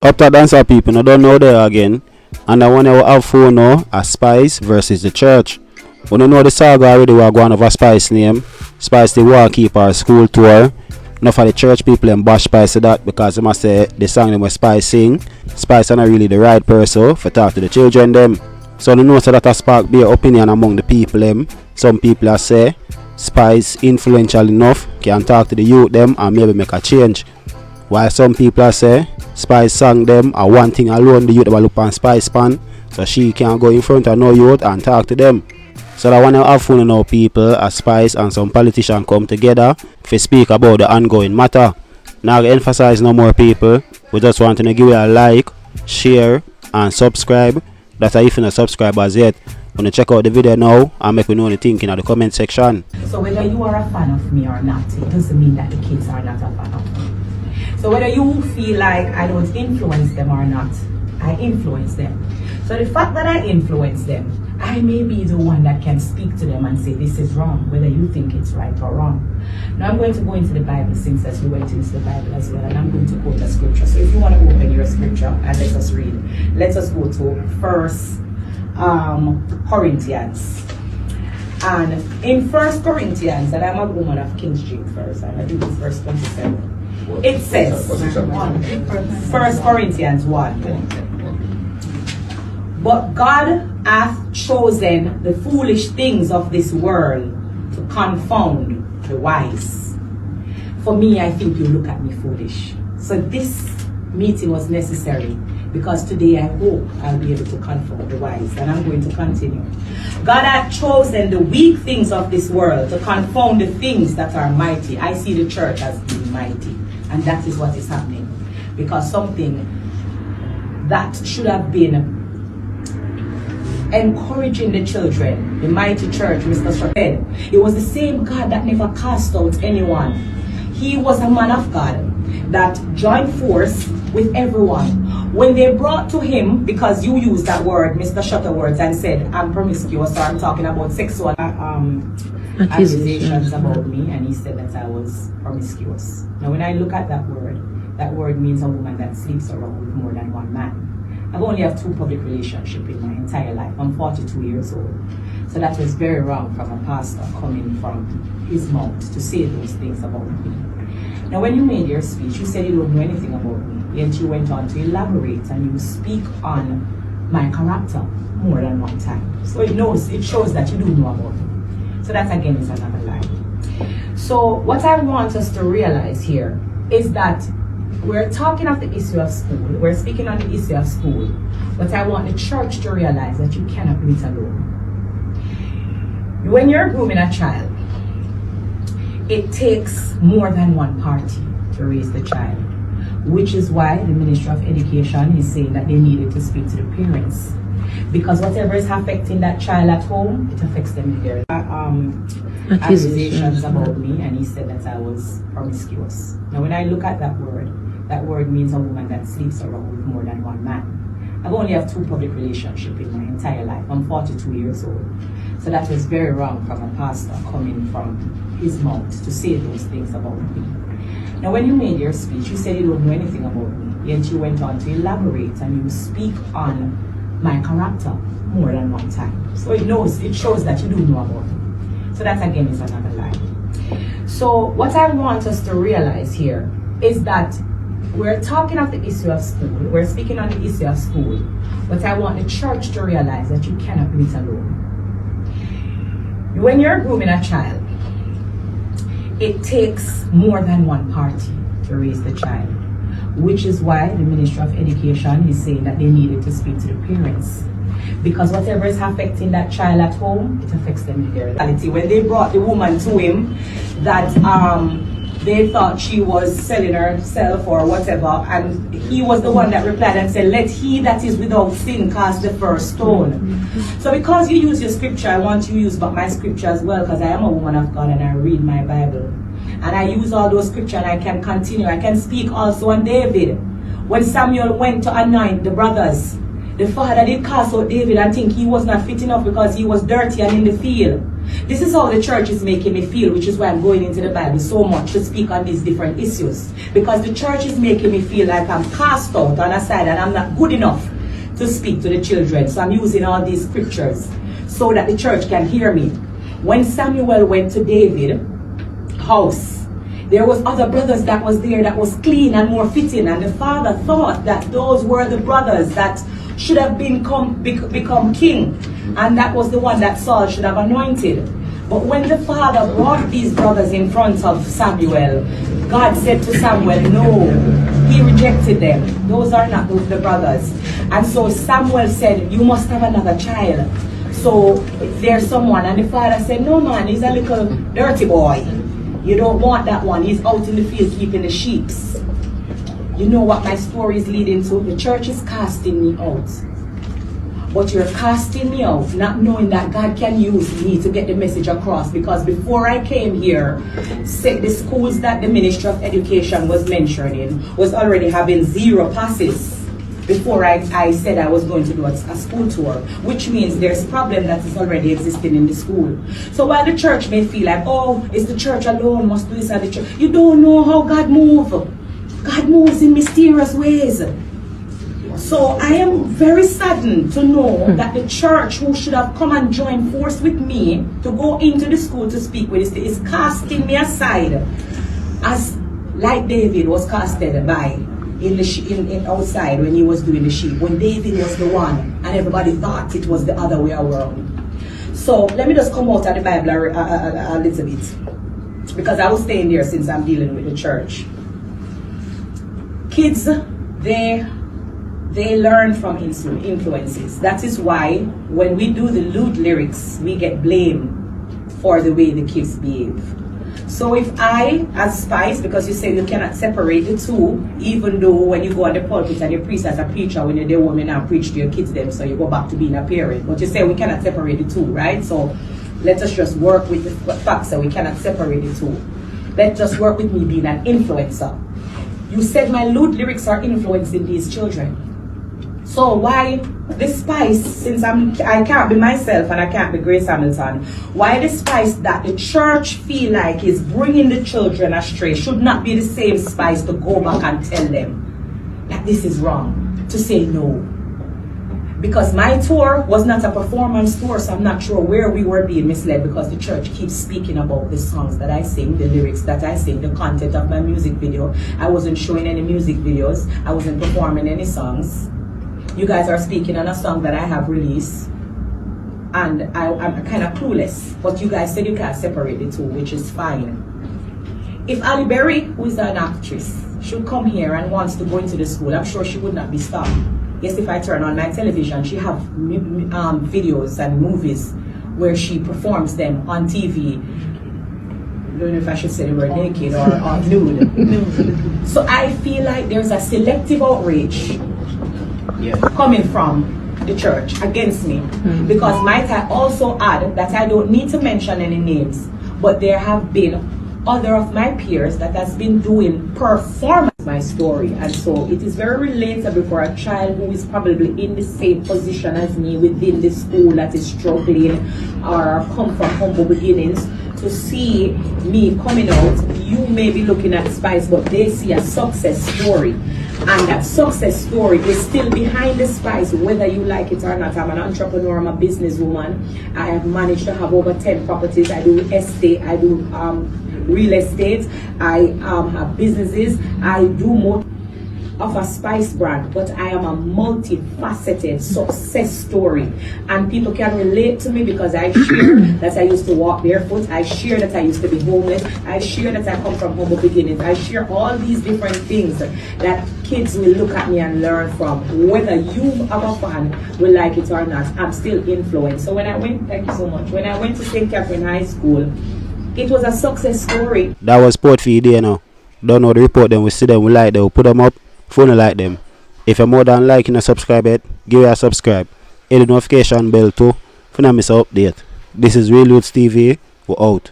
Up to dancer people, I don't know there again. And I want to have phone now a Spice versus the church. We don't know the saga already. We are going over Spice name. Spice the war keep our school tour. Enough of the church people and bash Spice to that because they must say the song them where Spice sing. Spice are not really the right person for talk to the children them. So they know so that a spark be opinion among the people them. Some people are say Spice influential enough can talk to the youth them and maybe make a change. While some people are say Spice song them are one thing alone the youth will look on Spice pan. So she can go in front of no youth and talk to them. So I want to have fun now people as Spice and some politicians come together to speak about the ongoing matter. Now I emphasize no more people. We just want to give you a like, share and subscribe. That's if you're not subscribed as yet. When you check out the video now and make me know what you think in the comment section. So whether you are a fan of me or not, it doesn't mean that the kids are not a fan of me. So whether you feel like I don't influence them or not, I influence them. So the fact that I influence them, I may be the one that can speak to them and say this is wrong, whether you think it's right or wrong. Now I'm going to go into the Bible since as we went into the Bible as well, and I'm going to quote a scripture. So if you want to open your scripture and let us read, let us go to First Corinthians. And in First Corinthians, and I'm a woman of King James first, and I do this verse 27. It says, 1 Corinthians 1. But God hath chosen the foolish things of this world to confound the wise. For me, I think you look at me foolish. So this meeting was necessary because today I hope I'll be able to confound the wise. And I'm going to continue. God hath chosen the weak things of this world to confound the things that are mighty. I see the church as being mighty. And that is what is happening. Because something that should have been encouraging the children, the mighty church, Mr. said, it was the same God that never cast out anyone. He was a man of God that joined force with everyone. When they brought to him, because you used that word, Mr. Shutterwords, and said, I'm promiscuous, or I'm talking about sexual accusations about me, and he said that I was promiscuous. Now when I look at that word means a woman that sleeps around with more than one man. I've only have 2 public relationships in my entire life. I'm 42 years old. So that was very wrong from a pastor coming from his mouth to say those things about me. Now when you made your speech, you said you don't know anything about me. Yet you went on to elaborate and you speak on my character more than one time. So it shows that you do know about me. So that again is another lie. So what I want us to realize here is that we're talking of the issue of school. We're speaking on the issue of school. But I want the church to realize that you cannot do it alone. When you're grooming a child, it takes more than one party to raise the child. Which is why the Ministry of Education is saying that they needed to speak to the parents. Because whatever is affecting that child at home, it affects them there. Accusations about me, and he said that I was promiscuous. Now when I look at that word means a woman that sleeps around with more than one man. I've only have 2 public relationships in my entire life. I'm 42 years old. So that was very wrong from a pastor coming from his mouth to say those things about me. Now when you made your speech, you said you don't know anything about me. Yet you went on to elaborate and you speak on my character more than one time. So it shows that you do know about me. So that again is another lie. So what I want us to realize here is that we're talking of the issue of school. We're speaking on the issue of school. But I want the church to realize that you cannot do it alone. When you're grooming a child, it takes more than one party to raise the child. Which is why the Ministry of Education is saying that they needed to speak to the parents. Because whatever is affecting that child at home, it affects them there. When they brought the woman to him, that they thought she was selling herself or whatever, and he was the one that replied and said, let he that is without sin cast the first stone. So because you use your scripture, I want you to use my scripture as well, because I am a woman of God and I read my Bible. And I use all those scriptures and I can continue. I can speak also on David. When Samuel went to anoint the brothers, The father did cast out David and think he was not fit enough because he was dirty and in the field. This is how the church is making me feel, which is why I'm going into the Bible so much to speak on these different issues. Because the church is making me feel like I'm cast out on a side and I'm not good enough to speak to the children. So I'm using all these scriptures so that the church can hear me. When Samuel went to David's house, there was other brothers that was there that was clean and more fitting, and the father thought that those were the brothers that should have become king, and that was the one that Saul should have anointed. But when the father brought these brothers in front of Samuel, God said to Samuel, no, he rejected them. Those are not the brothers. And so Samuel said, you must have another child. So there's someone, and the father said, no man, he's a little dirty boy. You don't want that one. He's out in the field keeping the sheep. You know what my story is leading to? The church is casting me out. But you're casting me out not knowing that God can use me to get the message across. Because before I came here, the schools that the Ministry of Education was mentioning was already having 0 passes before I said I was going to do a school tour, which means there's a problem that is already existing in the school. So while the church may feel like, oh, it's the church alone must do this at the church, you don't know how God moves. God moves in mysterious ways. So I am very saddened to know that the church, who should have come and joined force with me to go into the school to speak with this, is casting me aside, as like David was casted by in outside when he was doing the sheep, when David was the one and everybody thought it was the other way around. So let me just come out of the Bible a little bit, because I was staying there since I'm dealing with the church. Kids, they learn from influences. That is why when we do the lewd lyrics, we get blamed for the way the kids behave. So if I, as Spice, because you say you cannot separate the two, even though when you go on the pulpit and you preach as a preacher, when you're there woman and preach to your kids them, so you go back to being a parent. But you say we cannot separate the two, right? So let us just work with the facts that we cannot separate the two. Let's just work with me being an influencer. You said my lewd lyrics are influencing these children. So why the Spice, since I can't be myself and I can't be Grace Hamilton, why the Spice that the church feel like is bringing the children astray should not be the same Spice to go back and tell them that this is wrong, to say no? Because my tour was not a performance tour, so I'm not sure where we were being misled, because the church keeps speaking about the songs that I sing, the lyrics that I sing, the content of my music video. I wasn't showing any music videos. I wasn't performing any songs. You guys are speaking on a song that I have released, and I'm kind of clueless, but you guys said you can't separate the two, which is fine. If Ali Berry, who is an actress, should come here and wants to go into the school, I'm sure she would not be stopped. Yes, if I turn on my television, she have videos and movies where she performs them on TV. I don't know if I should say the word naked or nude. So I feel like there's a selective outrage coming from the church against me, because might I also add that I don't need to mention any names, but there have been other of my peers that has been doing performance my story, and so it is very relatable for a child who is probably in the same position as me within the school that is struggling or come from humble beginnings to see me coming out. You may be looking at Spice, but they see a success story. And that success story is still behind the Spice, whether you like it or not. I'm an entrepreneur, I'm a businesswoman. I have managed to have over 10 properties. I do estate, I do real estate, I have businesses, I do more of a Spice brand, but I am a multifaceted success story, and people can relate to me because I share that I used to walk barefoot, I share that I used to be homeless, I share that I come from humble beginnings, I share all these different things that kids will look at me and learn from. Whether you are a fan will like it or not, I'm still influenced. So when I went, thank you so much, when I went to St. Catherine High School, it was a success story. That was Port for you there now. Don't know the report them, we see them, we like them, we put them up. If you don't like them, if you're more than liking and subscribe it, give it a subscribe. Hit the notification bell too if you don't miss an update. This is Real Yutes TV. We're out.